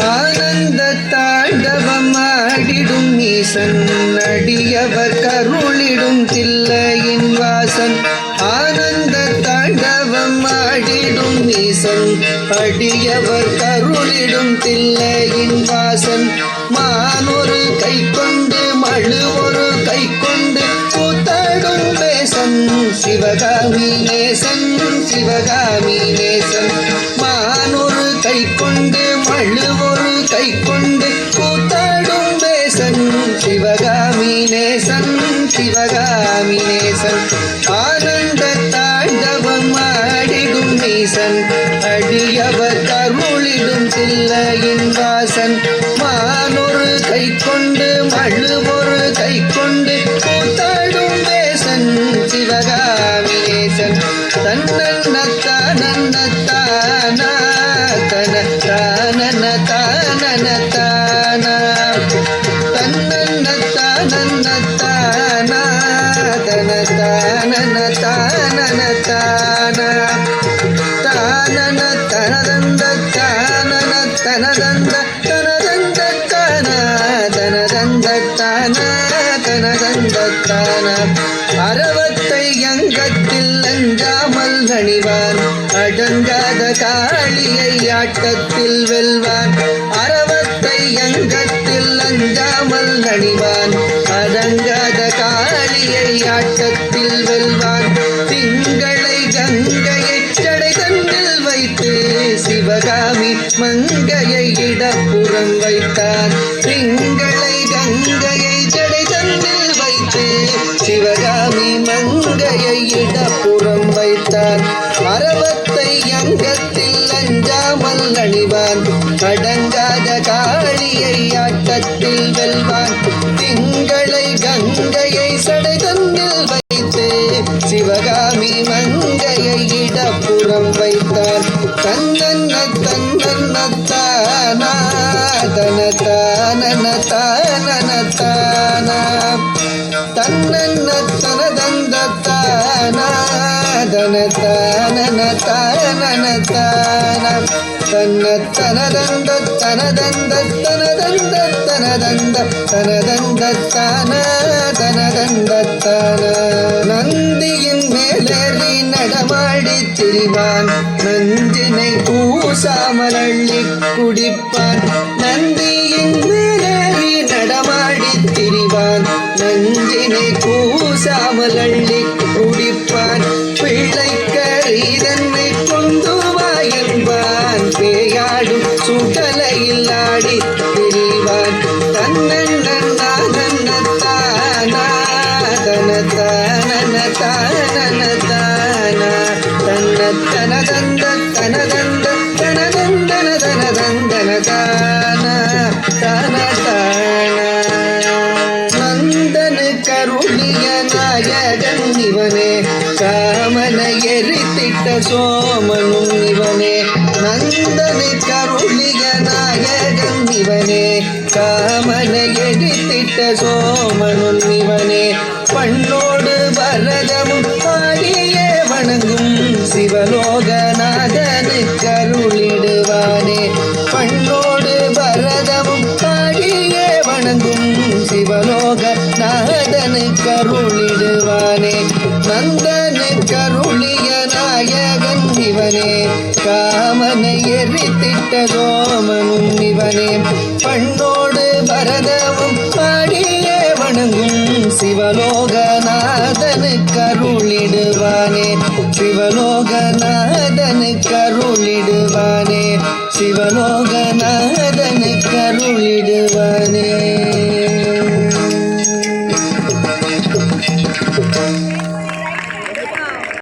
ஆனந்த தாண்டவம் ஆடிடும் ஈசன் அடியவர் கருளிடும் தில்லையின் வாசன். ஆனந்த தாண்டவம் ஆடிடும் ஈசன் அடியவர் கருளிடும் தில்லையின் வாசன். மானொரு கை கொண்டு மழு ஒரு கை கொண்டு கூத்தாடும் பேசன் சிவகாமி நேசன் சிவகாமி நேசன். மானொரு கை கொண்டு மழு ஒரு கை கொண்டு கூத்தாடும் பேசன் சிவகாமி நேசன் சிவகாமி நேசன். ஆனந்த தாண்டவம் ஆடிடும் ஈசன் அடியவர் கருளிடும் தில்லையின் வாசன். மானொரு கை கொண்டு மழு ஒரு கை கொண்டு கூத்தாடும் பேசன் சிவகாமி நேசன். தன்னன்னத்தானன்னத்தானா தன தானன தானன தானா தன்னன்னத்தானன்னத்தானா தன தானன தானன தானா தானன தனதந்த தானன தனதந்த தனதந்த தானா தனதந்த தானா தனதந்த தானா. அறவத்தை அங்கத்தில் அஞ்சாமல் அணிவான் அடங்காத காளியை ஆட்டத்தில் வெல்வான். அறவத்தை அங்கத்தில் அஞ்சாமல் அணிவான் அடங்காத காளியை ஆட்டத்தில் வெல்வான். திங்களை கங்கையை ஜடை தன்னில் வைத்து சிவகாமி மங்கையை இடப்புறம் வைத்தான். திங்களை கங்கையை ஜடை தன்னில் வைத்து சிவகாமி மங்கையை இடப்புறம் வைத்தான். அறவத்தை அங்கத்தில் அஞ்சாமல் அணிவான் அடங்காத காளியை ஆட்டத்தில் வெல்வான். திங்களை கங்கையை சடை தன்னில் வைத்து சிவகாமி மங்கையை இடப்புறம் வைத்தான். தன்னன்ன தன்னன்னத்தானா தன தானன தானன தானா தன்னன்ன தனதந்த தானா தன தானன தானன தானா தன்ன தனதந்த தனதந்த தனதந்த தனதந்த தனதந்த தானா தனதந்த தானா. நந்தியின் மேலேறி நடமாடி திரிவான் நஞ்சினை பூசாமல் அள்ளி குடிப்பான். நந்தியின் மேலேறி நடமாடி திரிவான் நஞ்சினை பூசாமல் அள்ளி குடிப்பான். பிள்ளைக்கரீதன்னை கொண்டு வாயல்வான் பேயாடும் சுடலையில் ஆடி திரிவான். தன்னன்னத்தானா தன தானன தானன தானா தன்ன தனதந்த தனதந்த தனதந்தன தனதந்தன தானா தான தானா. நந்தனு கருளிய நாயகன் இவனே காமனை எரித்திட்ட சோமனும் இவனே. நந்தனு கருளிய நாயகன் இவனே காமனை எரித்திட்ட சோமனும் இவனே. பண்ணோடு பரதமும் பாடியே வணங்கும் சிவலோகநாதனு கருளிடுவானே. பண்ணோடு பரதமும் பாடியே வணங்கும் சிவலோகநாதனு கருளிடுவானே. நந்தனு கருளிய நாயகன் இவனே காமனை எரித்திட்ட சோமனும் இவனே. பண்ணோடு பரதமும் பாடியே வணங்கும் சிவலோகநாதனு கருளிடுவானே சிவலோகநாதனு கருளிடுவானே சிவலோகநாதனு கருளிடுவானே.